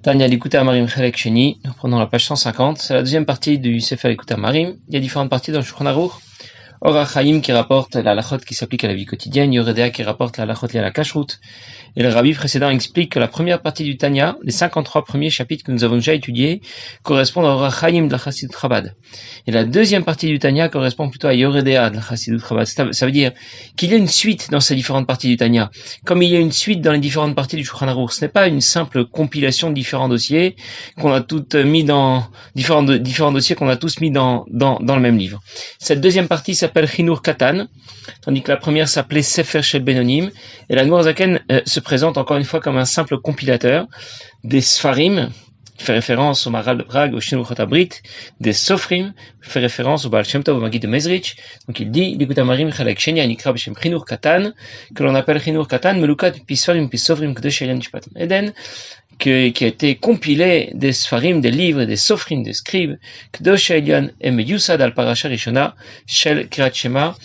Tanya Likuta Amarim Chelek Sheni, nous prenons la page 150, c'est la deuxième partie du Sefer Likuta Amarim. Il y a différentes parties dans le Shulchan Aruch. Orach Chaim qui rapporte la halachot qui s'applique à la vie quotidienne, Yoredea qui rapporte la halachot liée à la kashrut. Et le rabbi précédent explique que la première partie du Tanya, les 53 premiers chapitres que nous avons déjà étudiés, correspondent à Orach Chaim de la Chassidut Chabad. Et la deuxième partie du Tanya correspond plutôt à Yoredea de la Chassidut Chabad. Ça veut dire qu'il y a une suite dans ces différentes parties du Tanya, comme il y a une suite dans les différentes parties du Shulchan Aruch. Ce n'est pas une simple compilation de différents dossiers qu'on a toutes mis dans différents dossiers qu'on a tous mis dans le même livre. Cette deuxième partie s'appelle Chinur Katan, tandis que la première s'appelait Sefer Shel Benonim, et l'Admor Zaken se présente encore une fois comme un simple compilateur des Sfarim, qui fait référence au Maharal de Prague, au Shinur Chotabrit, des Sofrim, qui fait référence au Baal Shem Tov, au Maggid de Mezrich. Donc il dit, Likuta Amarim Chelek Sheni Anikra B'Shem Chinur Katan, que l'on appelle Chinur Katan, Melukat Pisfarim Pisofrim K'dosh Elyan Mishpatim Eden, qui a été compilé des Sfarim, des livres, des Sofrim, des scribes, K'dosh Elyan et Meyusad al Parasha Rishona, Shel Kirat Shema.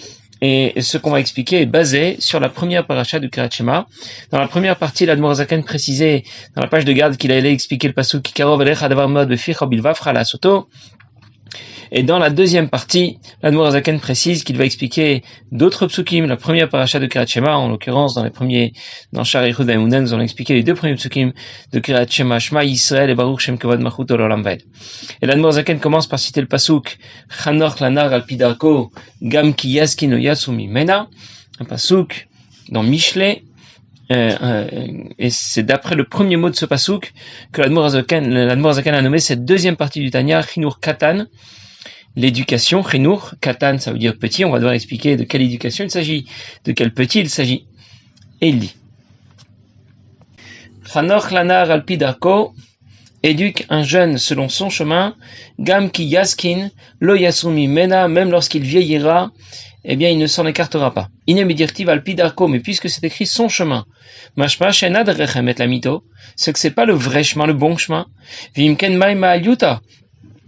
Et ce qu'on va expliquer est basé sur la première paracha du Kirat Shema. Dans la première partie, l'Admor Zaken précisait dans la page de garde qu'il allait expliquer le pasuk Kikarov Elecha Davar Mod Beficha Bilvafra La Soto. Et dans la deuxième partie, l'Admor Zaken précise qu'il va expliquer d'autres psukim, la première paracha de Kirat Shema, en l'occurrence dans Shar Yichud V'Emunah, nous allons expliquer les deux premiers psukim de Kirat Shema, Shema Yisrael et Baruch Shem Kavod Malchut Olam Vaed. Et l'Admor Zaken commence par citer le pasuk Chanor Lanar Al Pi Darko Gam Ki Yaskin Yatsu Mimena, un pasuk dans Mishlei. Et c'est d'après le premier mot de ce pasuk que l'Admor Zaken a nommé cette deuxième partie du Tanya, Chinur Katan, l'éducation. Chinur Katan, ça veut dire petit. On va devoir expliquer de quelle éducation il s'agit, de quel petit il s'agit. Et il dit Chanor Lanar Al Pi Darko, éduque un jeune selon son chemin, Gam Ki Yaskin Lo Yasumi Mena, même lorsqu'il vieillira, eh bien, il ne s'en écartera pas. Inémédirtiv al pidarko, mais puisque c'est écrit son chemin, mashma shenad rechem et la mito, c'est que c'est pas le vrai chemin, le bon chemin. Vimken maima alyuta.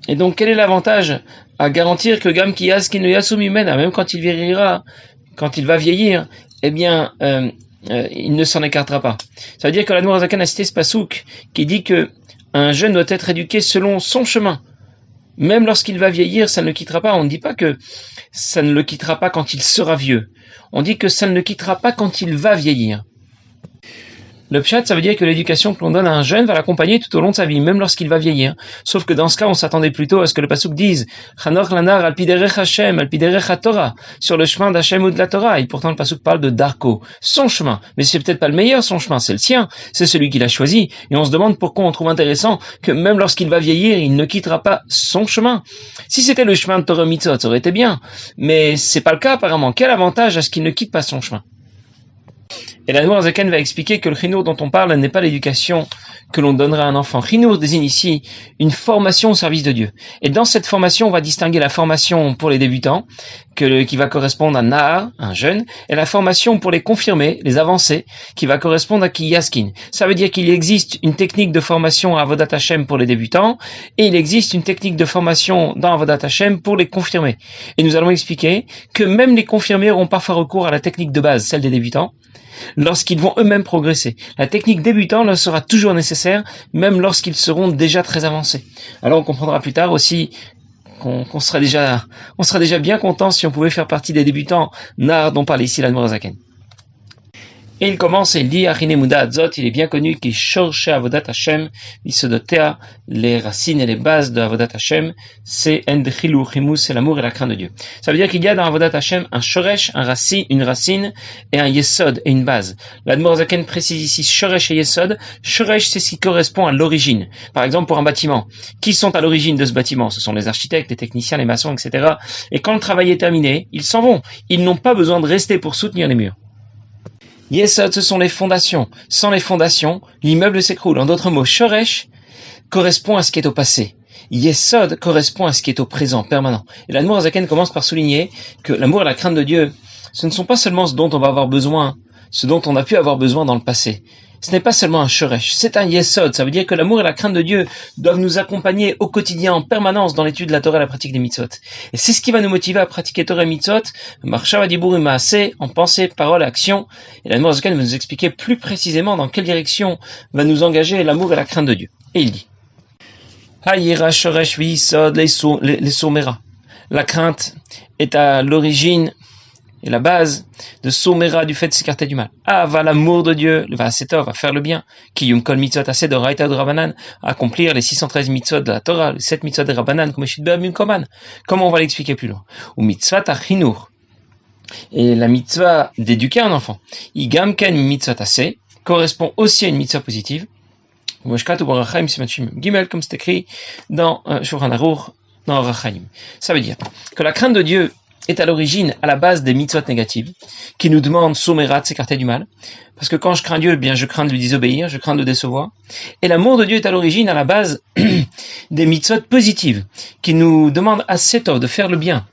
Et donc, quel est l'avantage à garantir que gam ki yaskin no yasumi mena, même quand il vieillira, quand il va vieillir, eh bien, il ne s'en écartera pas. Ça veut dire que l'Admor Zaken a cité ce pasouk qui dit que un jeune doit être éduqué selon son chemin. Même lorsqu'il va vieillir, ça ne le quittera pas. On ne dit pas que ça ne le quittera pas quand il sera vieux. On dit que ça ne le quittera pas quand il va vieillir. Le pshat, ça veut dire que l'éducation que l'on donne à un jeune va l'accompagner tout au long de sa vie, même lorsqu'il va vieillir. Sauf que dans ce cas, on s'attendait plutôt à ce que le pasuk dise Chanor lanar al piderech Hashem, al piderech Torah, sur le chemin d'Hashem ou de la Torah. Et pourtant, le pasuk parle de Darko, son chemin. Mais c'est peut-être pas le meilleur, son chemin, c'est le sien. C'est celui qu'il a choisi. Et on se demande pourquoi on trouve intéressant que même lorsqu'il va vieillir, il ne quittera pas son chemin. Si c'était le chemin de Torah Mitzvot, ça aurait été bien. Mais c'est pas le cas, apparemment. Quel avantage à ce qu'il ne quitte pas son chemin? Et l'Admor Zaken va expliquer que le Chinour dont on parle n'est pas l'éducation que l'on donnera à un enfant. Chinour désigne ici une formation au service de Dieu. Et dans cette formation, on va distinguer la formation pour les débutants, qui va correspondre à Nahar, un jeune, et la formation pour les confirmés, les avancés, qui va correspondre à Kiyaskin. Ça veut dire qu'il existe une technique de formation à Avodat Hashem pour les débutants, et il existe une technique de formation dans Avodat Hashem pour les confirmés. Et nous allons expliquer que même les confirmés auront parfois recours à la technique de base, celle des débutants, lorsqu'ils vont eux-mêmes progresser. La technique débutant leur sera toujours nécessaire, même lorsqu'ils seront déjà très avancés. Alors on comprendra plus tard aussi qu'on sera déjà bien content si on pouvait faire partie des débutants Nahar dont parle ici l'Admor Zaken. Et il commence et il dit Achine Muda Adzot, il est bien connu qu'il cherche Avodat Hashem, Misodotea, les racines et les bases de Avodat Hashem, c'est Endchilu Chimus, c'est l'amour et la crainte de Dieu. Ça veut dire qu'il y a dans Avodat Hashem un shoresh, une racine et un yesod et une base. L'Admor Zaken précise ici shoresh et yesod. Shoresh, c'est ce qui correspond à l'origine. Par exemple, pour un bâtiment. Qui sont à l'origine de ce bâtiment? Ce sont les architectes, les techniciens, les maçons, etc. Et quand le travail est terminé, ils s'en vont. Ils n'ont pas besoin de rester pour soutenir les murs. Yesod, ce sont les fondations. Sans les fondations, l'immeuble s'écroule. En d'autres mots, Shoresh correspond à ce qui est au passé. Yesod correspond à ce qui est au présent, permanent. Et l'Admor Zaken commence par souligner que l'amour et la crainte de Dieu, ce ne sont pas seulement ce dont on va avoir besoin, ce dont on a pu avoir besoin dans le passé. ce n'est pas seulement un shoresh, c'est un yesod. Ça veut dire que l'amour et la crainte de Dieu doivent nous accompagner au quotidien, en permanence, dans l'étude de la Torah et la pratique des mitzvot. Et c'est ce qui va nous motiver à pratiquer Torah et mitzvot, marshava dibur maaseh, en pensée, parole, action. Et la Noire va nous expliquer plus précisément dans quelle direction va nous engager l'amour et la crainte de Dieu. Et il dit, Hayira shoresh v'yisod les soumera. La crainte est à l'origine et la base de Soumera, du fait de s'écarter du mal. Va l'amour de Dieu, va Asetov, va faire le bien, Kiyum kol mitzvot aseh de Raita de Rabbanan, accomplir les 613 mitzvot de la Torah, les 7 mitzvot de Rabbanan, comme Shidber Bimkoman. Comment on va l'expliquer plus loin? Ou mitzvot achinur, et la mitzvah d'éduquer un enfant. Igam ken mitzvot aseh correspond aussi à une mitzvah positive. Moshkat ou Barachaim Simachim Gimel, comme c'est écrit dans Shulchan Aruch, dans Rachaim. Ça veut dire que la crainte de Dieu est à l'origine, à la base des mitzvot négatives, qui nous demandent Soumera de s'écarter du mal. Parce que quand je crains Dieu, eh bien, je crains de lui désobéir, je crains de le décevoir. Et l'amour de Dieu est à l'origine, à la base des mitzvot positives, qui nous demandent assez tôt de faire le bien.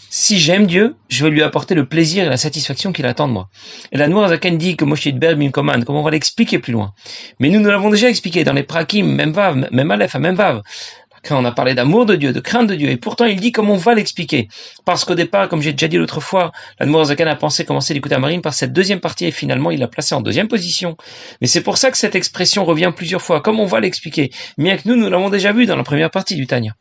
Si j'aime Dieu, je vais lui apporter le plaisir et la satisfaction qu'il attend de moi. Et la Noire Zaken dit que Moshe Yidber Bimkoman, comme on va l'expliquer plus loin. Mais nous l'avons déjà expliqué dans les Prakim, même Vav, même Aleph, même Vav. Quand on a parlé d'amour de Dieu, de crainte de Dieu, et pourtant il dit comment on va l'expliquer. Parce qu'au départ, comme j'ai déjà dit l'autre fois, l'Admour Zakan a pensé commencer l'écoute à Marine par cette deuxième partie, et finalement il l'a placé en deuxième position. Mais c'est pour ça que cette expression revient plusieurs fois. Comment on va l'expliquer? Bien que nous l'avons déjà vu dans la première partie du Tanya.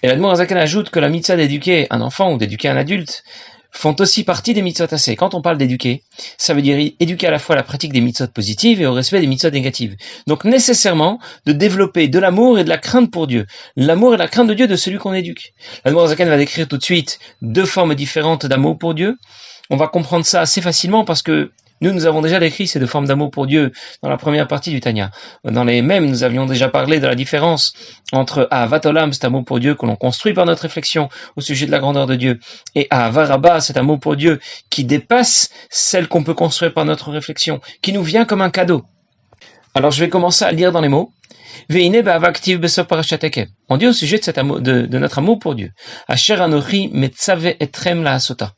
Et l'Admour Zakan ajoute que la mitzvah d'éduquer un enfant ou d'éduquer un adulte font aussi partie des mitzvot assez. Quand on parle d'éduquer, ça veut dire éduquer à la fois à la pratique des mitzvot positives et au respect des mitzvot négatives. Donc nécessairement de développer de l'amour et de la crainte pour Dieu. L'amour et la crainte de Dieu de celui qu'on éduque. L'Admour Zakan va décrire tout de suite 2 formes différentes d'amour pour Dieu. On va comprendre ça assez facilement parce que nous avons déjà décrit ces 2 formes d'amour pour Dieu dans la première partie du Tanya. Dans les mêmes, nous avions déjà parlé de la différence entre Ahavat Olam, cet amour pour Dieu que l'on construit par notre réflexion au sujet de la grandeur de Dieu, et Ahavat Rabbah, cet amour pour Dieu qui dépasse celle qu'on peut construire par notre réflexion, qui nous vient comme un cadeau. Alors je vais commencer à lire dans les mots. Veine ba'avaktiv besop parashat Ekev. On dit au sujet de cet amour, de notre amour pour Dieu. Asher anochi metzave etrem la'asota.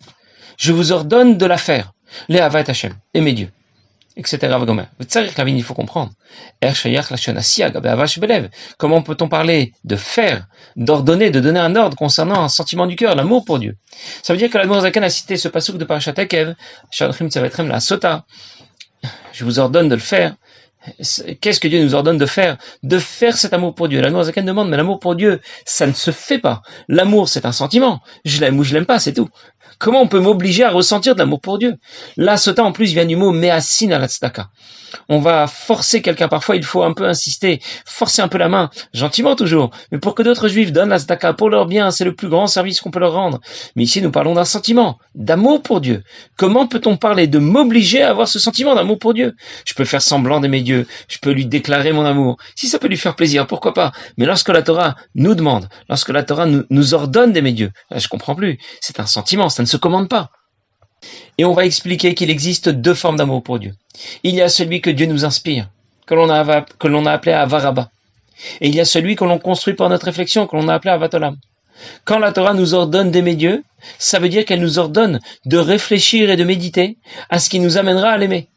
Je vous ordonne de la faire. Les Havat Hashem, aimer Dieu, etc. Il faut comprendre. Comment peut-on parler de faire, d'ordonner, de donner un ordre concernant un sentiment du cœur, l'amour pour Dieu? Ça veut dire que l'Admour Zaken a cité ce pasuk de Parashat Ekev, je vous ordonne de le faire. Qu'est-ce que Dieu nous ordonne de faire? De faire cet amour pour Dieu. L'Admour Zaken demande, mais l'amour pour Dieu, ça ne se fait pas. L'amour, c'est un sentiment. Je l'aime ou je l'aime pas, c'est tout. Comment on peut m'obliger à ressentir de l'amour pour Dieu? La sota en plus vient du mot me'asin al tzedaka. On va forcer quelqu'un, parfois il faut un peu insister, forcer un peu la main, gentiment toujours, mais pour que d'autres juifs donnent la tzedaka pour leur bien, c'est le plus grand service qu'on peut leur rendre. Mais ici nous parlons d'un sentiment, d'amour pour Dieu. Comment peut-on parler de m'obliger à avoir ce sentiment d'amour pour Dieu? Je peux faire semblant d'aimer Dieu, je peux lui déclarer mon amour. Si ça peut lui faire plaisir, pourquoi pas? Mais lorsque la Torah nous demande, lorsque la Torah nous ordonne d'aimer Dieu, je comprends plus. C'est un sentiment, ça ne se commande pas. Et on va expliquer qu'il existe 2 formes d'amour pour Dieu. Il y a celui que Dieu nous inspire, que l'on a appelé Ahavat Rabbah. Et il y a celui que l'on construit par notre réflexion, que l'on a appelé Ahavat Olam. Quand la Torah nous ordonne d'aimer Dieu, ça veut dire qu'elle nous ordonne de réfléchir et de méditer à ce qui nous amènera à l'aimer.